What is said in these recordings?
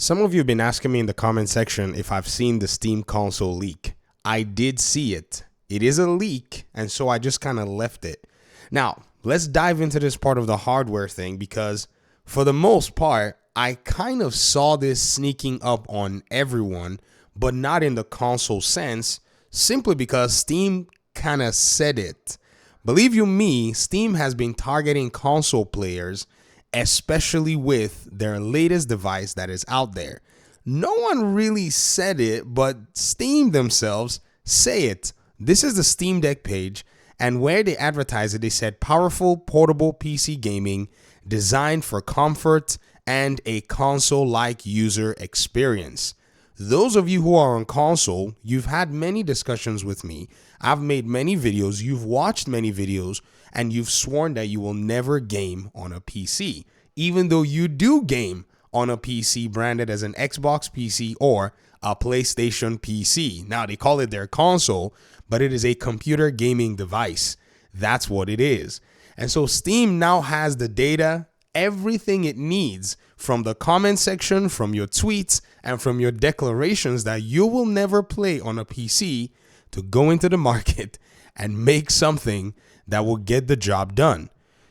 Some of you have been asking me in the comment section if I've seen the Steam console leak. I did see it. It is a leak, and so I just kind of left it. Now, let's dive into this part of the hardware thing because for the most part, I kind of saw this sneaking up on everyone, but not in the console sense, simply because Steam kind of said it. Believe you me, Steam has been targeting console players, especially with their latest device that is out there. No one really said it, but Steam themselves say it. This is the Steam Deck page, and where they advertise it, they said powerful portable PC gaming designed for comfort and a console-like user experience. Those of you who are on console, you've had many discussions with me. I've made many videos, you've watched many videos, and you've sworn that you will never game on a PC, even though you do game on a PC branded as an Xbox PC or a PlayStation PC. Now, they call it their console, but it is a computer gaming device. That's what it is. And so Steam now has the data, everything it needs from the comment section, from your tweets, and from your declarations that you will never play on a PC to go into the market and make something that will get the job done.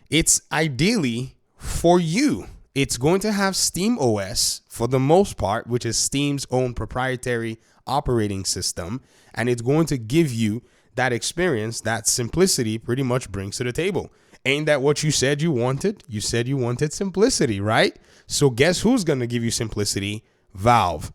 It's ideally for you. It's going to have Steam OS for the most part, which is Steam's own proprietary operating system, and it's going to give you that experience that simplicity pretty much brings to the table. Ain't that what you said you wanted? You said you wanted simplicity, right? So guess who's going to give you simplicity? Valve.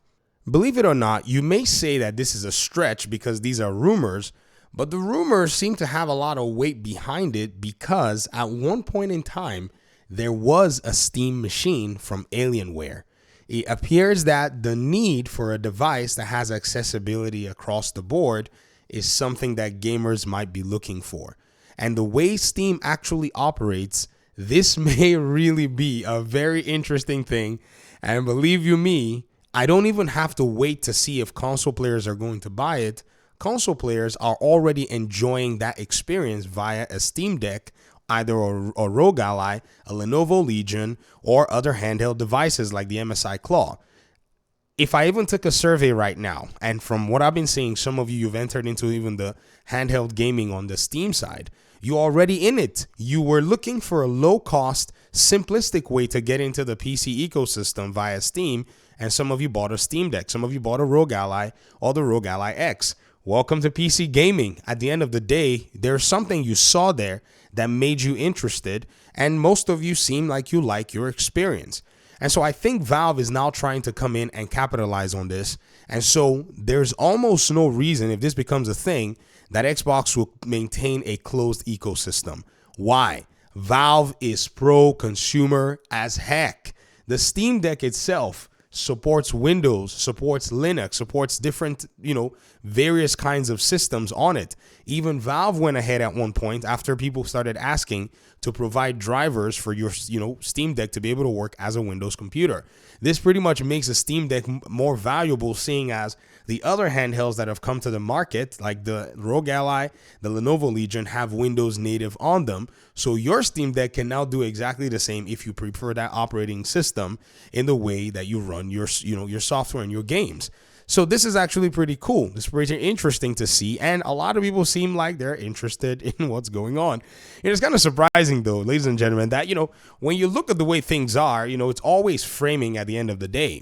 Believe it or not, you may say that this is a stretch because these are rumors, but the rumors seem to have a lot of weight behind it because at one point in time, there was a Steam machine from Alienware. It appears that the need for a device that has accessibility across the board is something that gamers might be looking for. And the way Steam actually operates, this may really be a very interesting thing. And believe you me, I don't even have to wait to see if console players are going to buy it. Console players are already enjoying that experience via a Steam Deck, either a Rogue Ally, a Lenovo Legion, or other handheld devices like the MSI Claw. If I even took a survey right now, and from what I've been seeing, some of you've entered into even the handheld gaming on the Steam side, you're already in it. You were looking for a low-cost, simplistic way to get into the PC ecosystem via Steam, and some of you bought a Steam Deck. Some of you bought a Rogue Ally or the Rogue Ally X. Welcome to PC gaming. At the end of the day, there's something you saw there that made you interested, and most of you seem like you like your experience. And so I think Valve is now trying to come in and capitalize on this. And so there's almost no reason, if this becomes a thing, that Xbox will maintain a closed ecosystem. Why? Valve is pro-consumer as heck. The Steam Deck itself supports Windows, supports Linux, supports different, various kinds of systems on it. Even Valve went ahead at one point after people started asking to provide drivers for your, Steam Deck to be able to work as a Windows computer. This pretty much makes a Steam Deck more valuable, seeing as the other handhelds that have come to the market, like the Rogue Ally, the Lenovo Legion, have Windows native on them. So your Steam Deck can now do exactly the same if you prefer that operating system in the way that you run your software and your games. So this is actually pretty cool. It's pretty interesting to see, and a lot of people seem like they're interested in what's going on. It's kind of surprising, though, ladies and gentlemen, that, when you look at the way things are, it's always framing at the end of the day.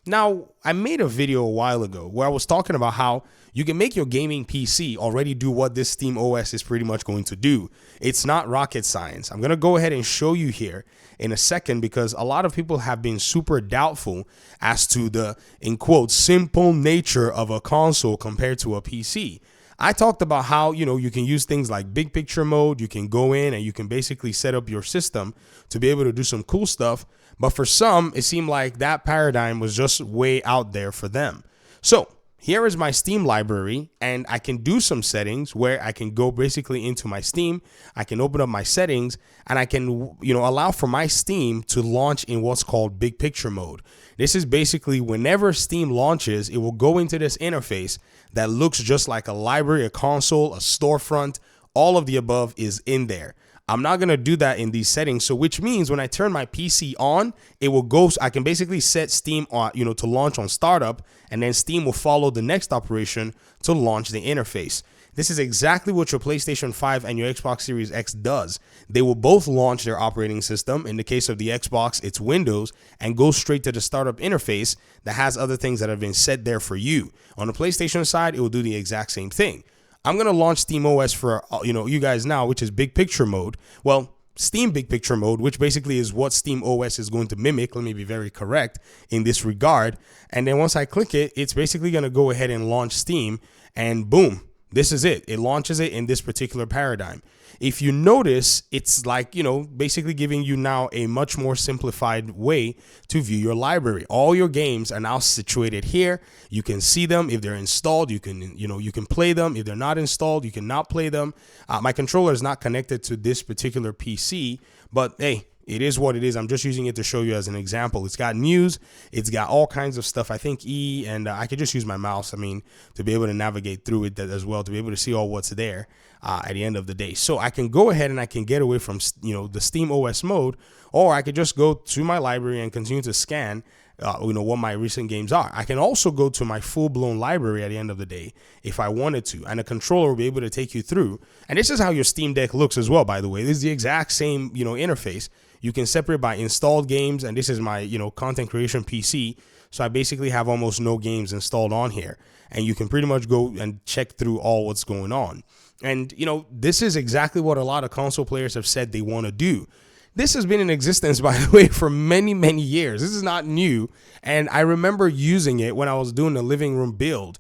Now, I made a video a while ago where I was talking about how you can make your gaming PC already do what this Steam OS is pretty much going to do. It's not rocket science. I'm going to go ahead and show you here in a second because a lot of people have been super doubtful as to the, in quotes, simple nature of a console compared to a PC. I talked about how, you can use things like big picture mode. You can go in and you can basically set up your system to be able to do some cool stuff. But for some, it seemed like that paradigm was just way out there for them. So here is my Steam library, and I can do some settings where I can go basically into my Steam. I can open up my settings, and I can, allow for my Steam to launch in what's called big picture mode. This is basically whenever Steam launches, it will go into this interface that looks just like a library, a console, a storefront. All of the above is in there. I'm not going to do that in these settings. So which means when I turn my PC on, it will go. I can basically set Steam on, to launch on startup, and then Steam will follow the next operation to launch the interface. This is exactly what your PlayStation 5 and your Xbox Series X does. They will both launch their operating system. In the case of the Xbox, it's Windows, and go straight to the startup interface that has other things that have been set there for you. On the PlayStation side, it will do the exact same thing. I'm going to launch SteamOS for, you guys now, which is big picture mode. Well, Steam big picture mode, which basically is what SteamOS is going to mimic. Let me be very correct in this regard. And then once I click it, it's basically going to go ahead and launch Steam, and boom. This is it. It launches it in this particular paradigm. If you notice, it's like, basically giving you now a much more simplified way to view your library. All your games are now situated here. You can see them. If they're installed, you can play them. If they're not installed, you cannot play them. My controller is not connected to this particular PC, but hey, it is what it is. I'm just using it to show you as an example. It's got news. It's got all kinds of stuff. I think and I could just use my mouse, to be able to navigate through it as well, to be able to see all what's there at the end of the day. So I can go ahead and I can get away from, the Steam OS mode, or I could just go to my library and continue to scan what my recent games are. I can also go to my full-blown library at the end of the day if I wanted to, and a controller will be able to take you through. And this is how your Steam Deck looks as well, by the way. This is the exact same, interface. You can separate by installed games, and this is my, content creation PC. So I basically have almost no games installed on here, and you can pretty much go and check through all what's going on. And, this is exactly what a lot of console players have said they want to do. This has been in existence, by the way, for many, many years. This is not new. And I remember using it when I was doing the living room build.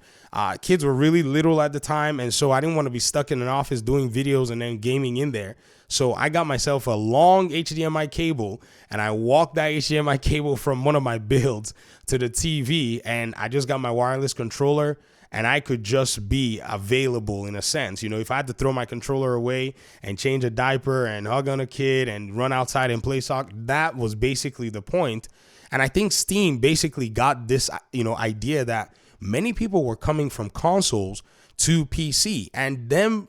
Kids were really little at the time, and so I didn't want to be stuck in an office doing videos and then gaming in there. So I got myself a long HDMI cable, and I walked that HDMI cable from one of my builds to the TV, and I just got my wireless controller, and I could just be available in a sense. If I had to throw my controller away and change a diaper and hug on a kid and run outside and play soccer, that was basically the point. And I think Steam basically got this, idea that many people were coming from consoles to PC, and them,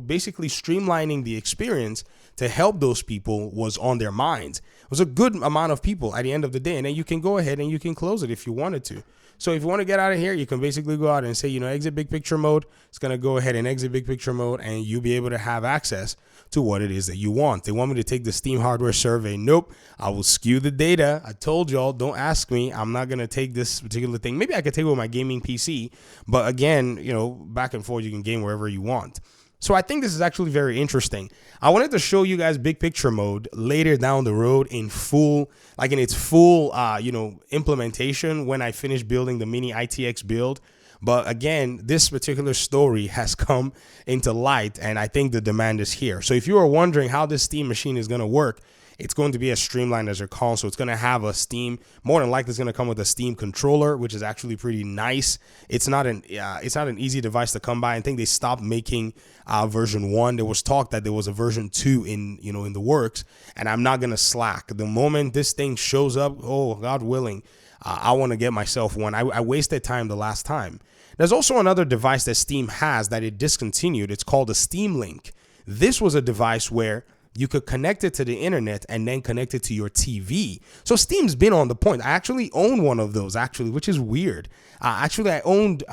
basically streamlining the experience to help those people was on their minds. It was a good amount of people at the end of the day, and then you can go ahead and you can close it if you wanted to. So if you want to get out of here, you can basically go out and say, exit big picture mode. It's going to go ahead and exit big picture mode, and you'll be able to have access to what it is that you want. They want me to take the Steam hardware survey. Nope. I will skew the data. I told y'all, don't ask me. I'm not going to take this particular thing. Maybe I could take it with my gaming PC, but again, back and forth, you can game wherever you want. So I think this is actually very interesting. I wanted to show you guys big picture mode later down the road in its full implementation when I finish building the mini ITX build. But again, this particular story has come into light, and I think the demand is here. So if you are wondering how this Steam machine is going to work, it's going to be as streamlined as your console. It's going to have a Steam, more than likely it's going to come with a Steam controller, which is actually pretty nice. It's not an easy device to come by. I think they stopped making version 1. There was talk that there was a version 2 in the works, and I'm not going to slack. The moment this thing shows up, oh, God willing, I want to get myself one. I wasted time the last time. There's also another device that Steam has that it discontinued. It's called a Steam Link. This was a device where you could connect it to the internet and then connect it to your TV. So Steam's been on the point. I actually own one of those, which is weird. I owned,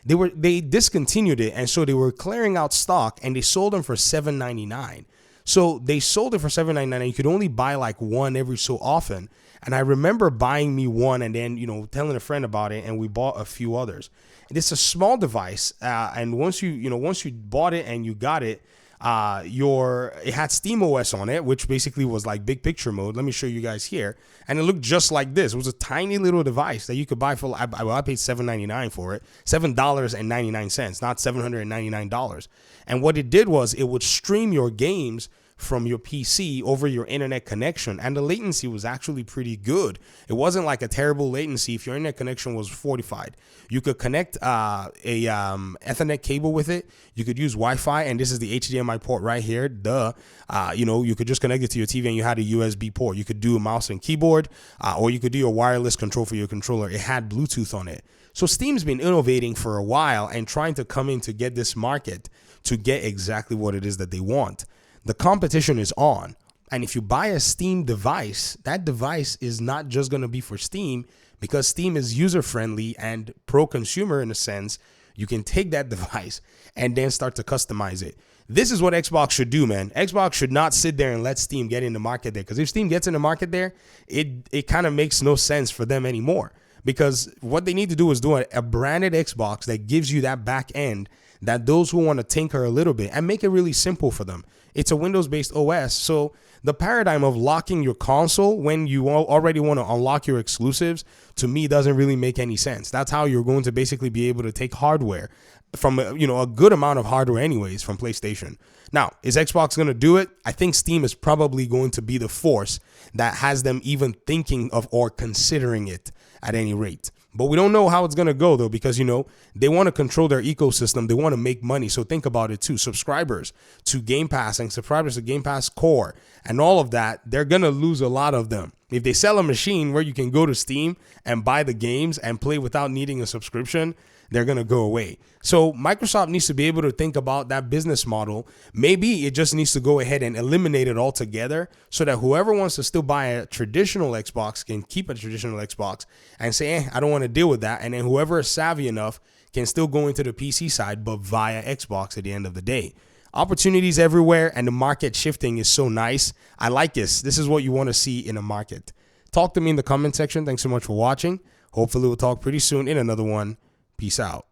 they discontinued it, and so they were clearing out stock, and they sold them for $7.99. So they sold it for $7.99, and you could only buy like one every so often. And I remember buying me one and then, telling a friend about it, and we bought a few others. And it's a small device, and once you bought it and you got it, it had SteamOS on it, which basically was like big picture mode. Let me show you guys here. And it looked just like this. It was a tiny little device that you could buy for, I paid $7.99 for it, $7.99, not $799. And what it did was it would stream your games from your PC over your internet connection, and the latency was actually pretty good. It wasn't like a terrible latency if your internet connection was fortified. You could connect a Ethernet cable with it. You could use Wi-Fi, and this is the HDMI port right here. You could just connect it to your TV, and you had a USB port. You could do a mouse and keyboard, or you could do a wireless control for your controller. It had Bluetooth on it. So Steam's been innovating for a while and trying to come in to get this market to get exactly what it is that they want. the competition is on. And if you buy a Steam device, that device is not just going to be for Steam, because Steam is user-friendly and pro-consumer in a sense. You can take that device and then start to customize it. This is what Xbox should do, man. Xbox should not sit there and let Steam get in the market there, because if Steam gets in the market there, it kind of makes no sense for them anymore. Because what they need to do is do a branded Xbox that gives you that back end that those who want to tinker a little bit and make it really simple for them. It's a Windows-based OS, so the paradigm of locking your console when you already want to unlock your exclusives, to me, doesn't really make any sense. That's how you're going to basically be able to take hardware from a good amount of hardware anyways from PlayStation. Now, is Xbox going to do it? I think Steam is probably going to be the force that has them even thinking of or considering it at any rate. But we don't know how it's going to go, though, because, they want to control their ecosystem. They want to make money. So think about it, too. Subscribers to Game Pass and subscribers to Game Pass Core and all of that, they're going to lose a lot of them. If they sell a machine where you can go to Steam and buy the games and play without needing a subscription, they're going to go away. So Microsoft needs to be able to think about that business model. Maybe it just needs to go ahead and eliminate it altogether so that whoever wants to still buy a traditional Xbox can keep a traditional Xbox and say, I don't want to deal with that. And then whoever is savvy enough can still go into the PC side, but via Xbox at the end of the day. Opportunities everywhere, and the market shifting is so nice. I like this. This is what you want to see in a market. Talk to me in the comment section. Thanks so much for watching. Hopefully we'll talk pretty soon in another one. Peace out.